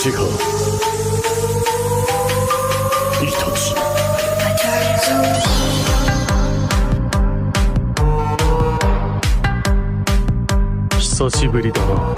がイタチ。久しぶりだな。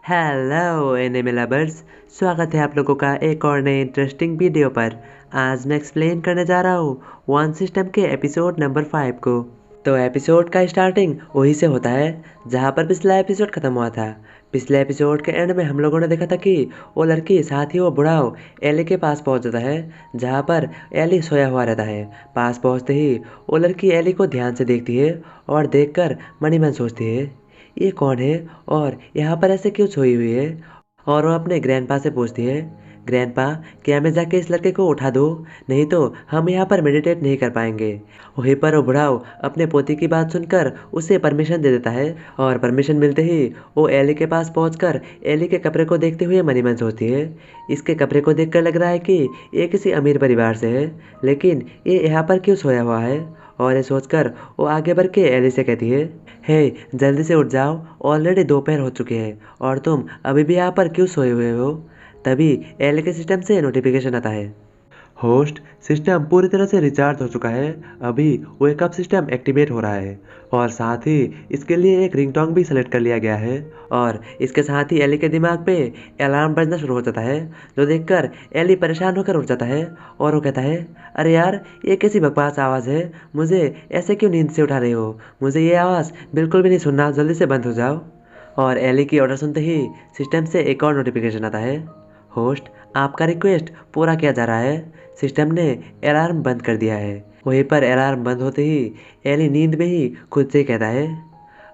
hello anime lovers, स्वागत है आप लोगों का एक और नए इंटरेस्टिंग वीडियो पर। आज मैं एक्सप्लेन करने जा रहा हूँ वन सिस्टम के एपिसोड नंबर 5 को। तो एपिसोड का स्टार्टिंग वहीं से होता है जहाँ पर पिछला एपिसोड ख़त्म हुआ था। पिछले एपिसोड के एंड में हम लोगों ने देखा था कि वो लड़की साथ ही वो बुढ़ाओ एली के पास पहुँच जाता है जहाँ पर एली सोया हुआ रहता है। पास पहुँचते ही वो लड़की एली को ध्यान से देखती है और देखकर मनी मन सोचती है ये कौन है और यहाँ पर ऐसे क्यों सोई हुई है। और वो अपने ग्रैंडपा से पूछती है ग्रैंडपा क्या मैं जाके इस लड़के को उठा दूँ, नहीं तो हम यहाँ पर मेडिटेट नहीं कर पाएंगे। वहीं पर वो बुढ़ाओ अपने पोती की बात सुनकर उसे परमिशन दे देता है और परमिशन मिलते ही वो एली के पास पहुंचकर एली के कपड़े को देखते हुए मनी मन सोचती है इसके कपड़े को देखकर लग रहा है कि ये किसी अमीर परिवार से है, लेकिन ये यहाँ पर क्यों सोया हुआ है। और ये सोचकर वो आगे बढ़ के एली से कहती है हे जल्दी से उठ जाओ, ऑलरेडी दोपहर हो चुके हैं और तुम अभी भी यहाँ पर क्यों सोए हुए हो। तभी एली के सिस्टम से नोटिफिकेशन आता है होस्ट सिस्टम पूरी तरह से रिचार्ज हो चुका है, अभी वेकअप सिस्टम एक्टिवेट हो रहा है और साथ ही इसके लिए एक रिंगटोन भी सेलेक्ट कर लिया गया है। और इसके साथ ही एली के दिमाग पे अलार्म बजना शुरू हो जाता है जो देखकर एली परेशान होकर उठ जाता है और वो कहता है अरे यार ये कैसी बकवास आवाज़ है, मुझे ऐसे क्यों नींद से उठा रहे हो, मुझे ये आवाज़ बिल्कुल भी नहीं सुनना, जल्दी से बंद हो जाओ। और एली की ऑर्डर सुनते ही सिस्टम से एक और नोटिफिकेशन आता है होस्ट आपका रिक्वेस्ट पूरा किया जा रहा है, सिस्टम ने अलार्म बंद कर दिया है। वहीं पर अलार्म बंद होते ही एली नींद में ही खुद से कहता है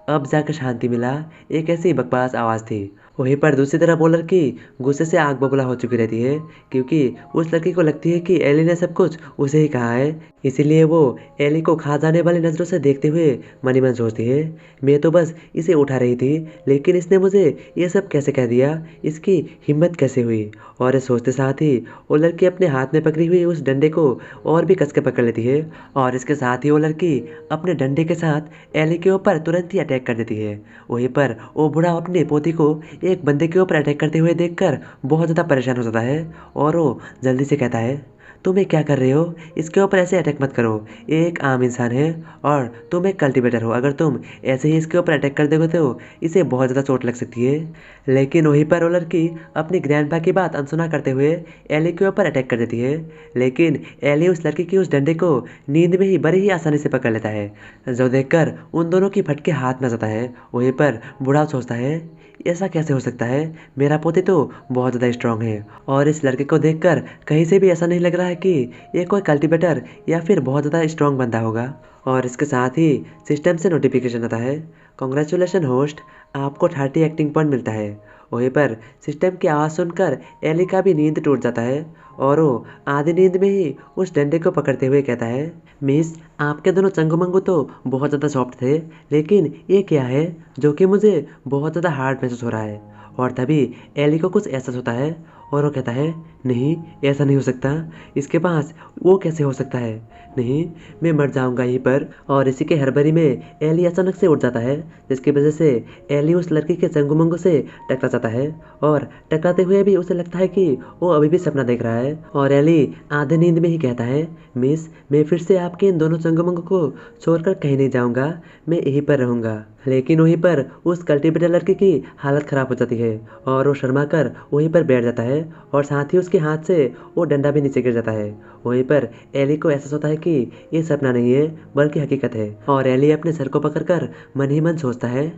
अब जाकर शांति मिला, एक ऐसी बकवास आवाज़ थी। वहीं पर दूसरी तरफ वो लड़की गुस्से से आग बबूला हो चुकी रहती है क्योंकि उस लड़की को लगती है कि एली ने सब कुछ उसे ही कहा है, इसीलिए वो एली को खा जाने वाली नज़रों से देखते हुए मनी मन सोचती है मैं तो बस इसे उठा रही थी, लेकिन इसने मुझे ये सब कैसे कह दिया, इसकी हिम्मत कैसे हुई। और ये सोचते साथ ही वो लड़की अपने हाथ में पकड़ी हुई उस डंडे को और भी कस के पकड़ लेती है और इसके साथ ही वो लड़की अपने डंडे के साथ एली के ऊपर तुरंत ही अटैक कर देती है। वहीं पर वो बूढ़ा अपने पोती को एक बंदे के ऊपर अटैक करते हुए देखकर बहुत ज़्यादा परेशान हो जाता है और वो जल्दी से कहता है तुम ये क्या कर रहे हो, इसके ऊपर ऐसे अटैक मत करो, ये एक आम इंसान है और तुम एक कल्टीवेटर हो, अगर तुम ऐसे ही इसके ऊपर अटैक कर दोगे तो इसे बहुत ज़्यादा चोट लग सकती है। लेकिन वहीं पर वो लड़की अपनी ग्रैंडपा की बात अनसुना करते हुए एली के ऊपर अटैक कर देती है, लेकिन एली उस लड़की की उस डंडे को नींद में ही बड़ी ही आसानी से पकड़ लेता है जो देखकर उन दोनों की फटके हाथ में जाता है। वहीं पर बूढ़ा सोचता है ऐसा कैसे हो सकता है, मेरा पोते तो बहुत ज़्यादा स्ट्रांग है और इस लड़के को देखकर कहीं से भी ऐसा नहीं लग रहा है कि ये कोई कल्टीवेटर या फिर बहुत ज़्यादा स्ट्रांग बंदा होगा। और इसके साथ ही सिस्टम से नोटिफिकेशन आता है कॉन्ग्रेचुलेशन होस्ट, आपको 30 एक्टिंग पॉइंट मिलता है। वहीं पर सिस्टम की आवाज़ सुनकर एली का भी नींद टूट जाता है और वो आधी नींद में ही उस डंडे को पकड़ते हुए कहता है मिस आपके दोनों चंगुमंगू तो बहुत ज़्यादा सॉफ्ट थे, लेकिन ये क्या है जो कि मुझे बहुत ज़्यादा हार्ड महसूस हो रहा है। और तभी एली को कुछ एहसास होता है और वो कहता है नहीं ऐसा नहीं हो सकता, इसके पास वो कैसे हो सकता है, नहीं मैं मर जाऊंगा यहीं पर। और इसी के हड़बड़ी में एली अचानक से उठ जाता है जिसकी वजह से एली उस लड़की के चंगुमंगू से टकरा जाता है और टकराते हुए भी उसे लगता है कि वो अभी भी सपना देख रहा है। और एली आधे नींद में ही कहता है मिस मैं फिर से आपके इन दोनों चंगुमंगू को छोड़कर कहीं नहीं जाऊँगा, मैं यहीं पर रहूँगा। लेकिन वहीं पर उस कल्टीवेटर लड़की की हालत ख़राब हो जाती है और वो शर्मा कर वहीं पर बैठ जाता है और साथ ही उसके हाथ से वो डंडा भी नीचे गिर जाता है। वहीं पर एली को एहसास होता है कि ये सपना नहीं है बल्कि हकीकत है और एली अपने सर को पकड़कर मन ही मन सोचता है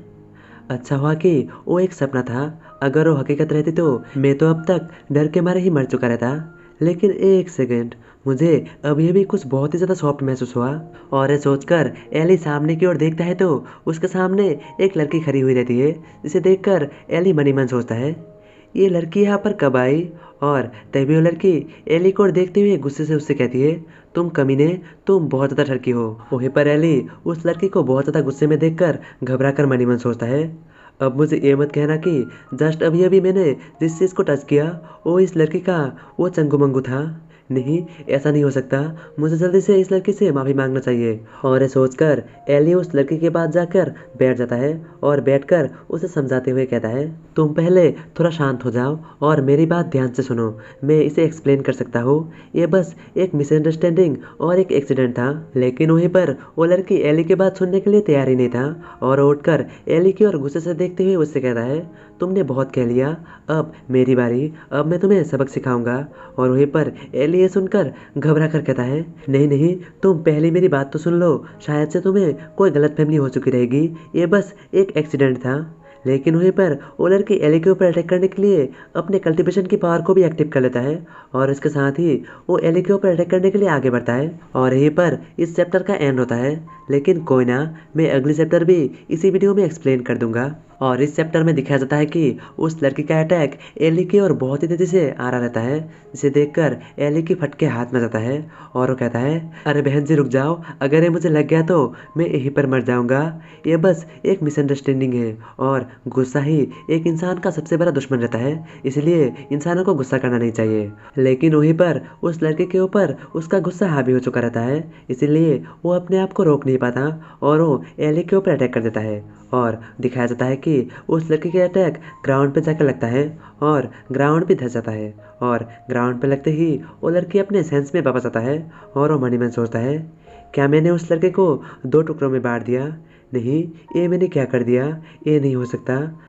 अच्छा हुआ कि वो एक सपना था, अगर वो हकीकत रहती तो मैं तो अब तक डर के मारे ही मर चुका रहता। लेकिन एक सेकेंड, मुझे अभी भी कुछ बहुत ही ज़्यादा सॉफ्ट महसूस हुआ। और ये सोचकर एली सामने की ओर देखता है तो उसके सामने एक लड़की खड़ी हुई रहती है जिसे देखकर एली मनी मन सोचता है ये लड़की यहाँ पर कब आई। और तभी वो लड़की एली को देखते हुए गुस्से से उससे कहती है तुम कमीने, तुम बहुत ज़्यादा ठरकी हो। वहीं पर एली उस लड़की को बहुत ज़्यादा गुस्से में देखकर घबरा कर मनी मन सोचता है अब मुझे ये मत कहना कि जस्ट अभी अभी मैंने जिस चीज़ को टच किया वो इस लड़की का वो चंगुमंगू था, नहीं, ऐसा नहीं हो सकता, मुझे जल्दी से इस लड़की से माफ़ी मांगना चाहिए। और ये सोचकर एली उस लड़की के पास जाकर बैठ जाता है और बैठकर उसे समझाते हुए कहता है, तुम पहले थोड़ा शांत हो जाओ और मेरी बात ध्यान से सुनो। मैं इसे एक्सप्लेन कर सकता हूँ, ये बस एक मिसअंडरस्टैंडिंग और एक एक्सीडेंट था। लेकिन वहीं पर वो लड़की एली की बात सुनने के लिए तैयार ही नहीं था और वो उठकर एली की ओर गुस्से से देखते हुए उससे कहता है, तुमने बहुत कह लिया, अब मेरी बारी, अब मैं तुम्हें सबक सिखाऊंगा। और वहीं पर एली ये सुनकर घबरा कर कहता है, नहीं नहीं, तुम पहले मेरी बात तो सुन लो, शायद से तुम्हें कोई गलतफहमी हो चुकी रहेगी, ये बस एक एक्सीडेंट था। लेकिन वहीं पर वो लड़की एली के ऊपर अटैक करने के लिए अपने कल्टीवेशन की पावर को भी एक्टिव कर लेता है और इसके साथ ही वो एली के ऊपर अटैक करने के लिए आगे बढ़ता है और यहीं पर इस चैप्टर का एंड होता है। लेकिन कोई ना, मैं अगली चैप्टर भी इसी वीडियो में एक्सप्लेन कर दूंगा। और इस चैप्टर में दिखाया जाता है कि उस लड़की का अटैक एली की ओर बहुत ही तेजी से आ रहा रहता है, जिसे देखकर एली की फटके हाथ में जाता है और वो कहता है, अरे बहन जी रुक जाओ, अगर ये मुझे लग गया तो मैं यहीं पर मर जाऊंगा। ये बस एक मिसअंडरस्टैंडिंग है और गुस्सा ही एक इंसान का सबसे बड़ा दुश्मन रहता है, इसलिए इंसानों को गुस्सा करना नहीं चाहिए। लेकिन वहीं पर उस लड़के के ऊपर उसका गुस्सा हावी हो चुका रहता है, इसलिए वो अपने आप को रोक नहीं पाता और वो एली के ऊपर अटैक कर देता है। और दिखाया जाता है कि उस लड़की के अटैक ग्राउंड पे जाकर लगता है और ग्राउंड भी धंस जाता है और ग्राउंड पे लगते ही वो लड़की अपने सेंस में वापस आता है और वो मनी मन सोचता है, क्या मैंने उस लड़के को 2 टुकड़ों में बांट दिया? नहीं, ये मैंने क्या कर दिया, ये नहीं हो सकता।